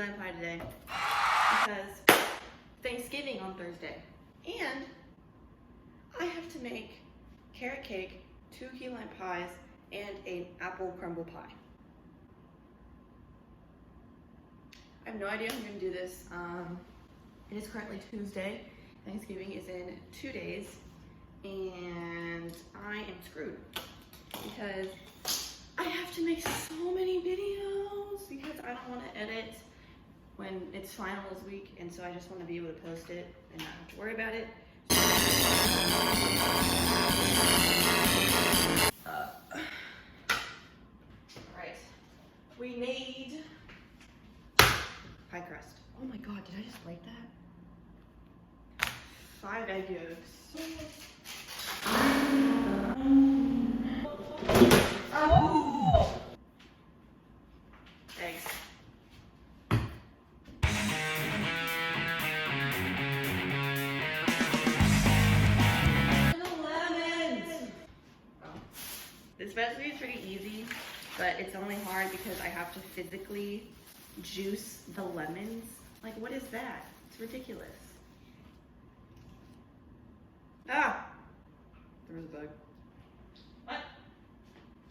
lime pie today because Thanksgiving on Thursday. And I have to make carrot cake, 2 key lime pies, and an apple crumble pie. I have no idea how I'm gonna do this. It is currently Tuesday. Thanksgiving is in 2 days, and I am screwed because I have to make so many videos because I don't want to edit when it's finals week, and so I just want to be able to post it and not have to worry about it. Alright, we need pie crust. Oh my god, did I just break that? 5 egg yolks. Oh! Eggs. Lemons! Oh. This recipe is pretty easy, but it's only hard because I have to physically juice the lemons. Like, what is that? It's ridiculous. Ah! There was a bug. What?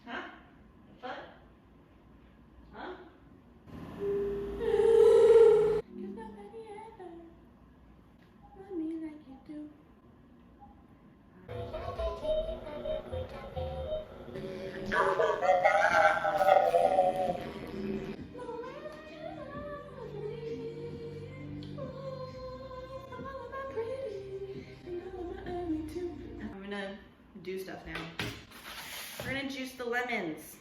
Huh? What? Huh? Cause nobody ever love me like you do. I'm gonna do stuff now. We're gonna juice the lemons.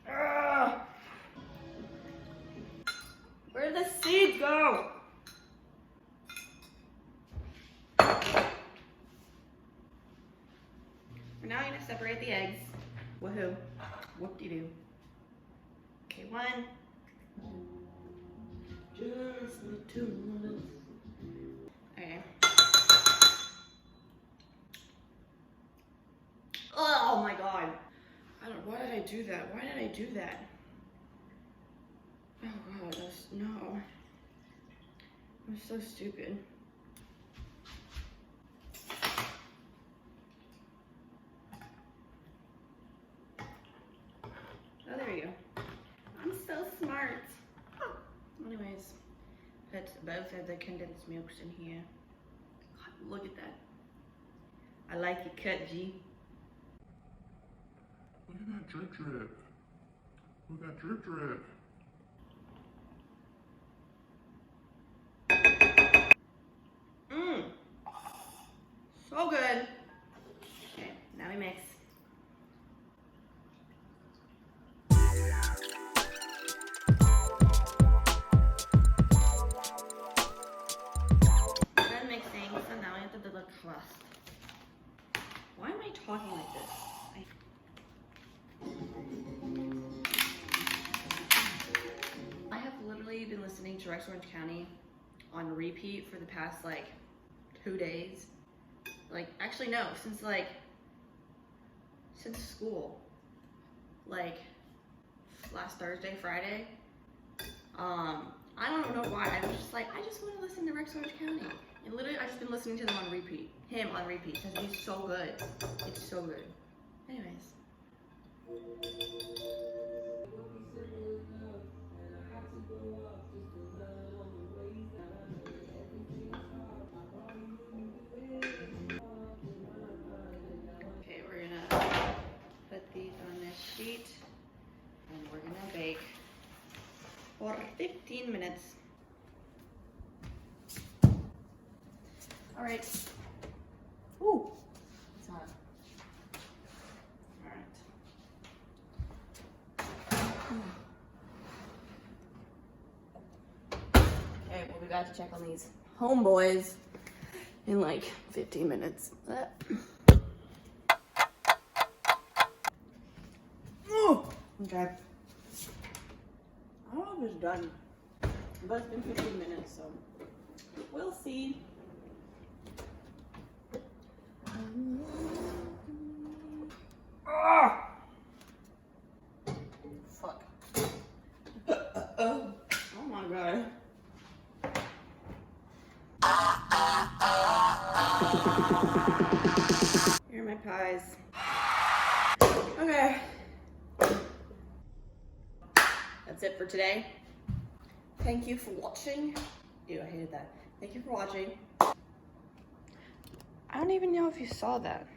Ugh. Where'd the seeds go? We're now gonna separate the eggs. Woohoo. Whoop-de-doo. Okay, 1. Just the 2. Okay. Oh my god. Why did I do that? Why did I do that? Oh god, no. I'm so stupid. Oh, there you go. I'm so smart. Oh. Anyways, put both of the condensed milks in here. God, look at that. I like your cut, G. Look at that drip drip. Look at that drip drip. Mmm. So good. Okay, now we mix. We're done mixing, so now we have to do the crust. Why am I talking like this? I have literally been listening to Rex Orange County on repeat for the past like 2 days. Like, actually no, since school. Like last Thursday, Friday. I don't know why. I was just like, I just want to listen to Rex Orange County. And literally I just been listening to them on repeat. Him on repeat, because he's so good. It's so good. Anyways. Okay, we're gonna put these on this sheet and we're gonna bake for 15 minutes. All right. Ooh, it's hot. All right. Okay, we'll be back to check on these homeboys in like 15 minutes. Okay. I don't know if it's done, but it's been 15 minutes, so we'll see. Fuck. Oh Here are my pies. Okay. That's it for today. Thank you for watching. Ew, I hated that. Thank you for watching. I don't even know if you saw that.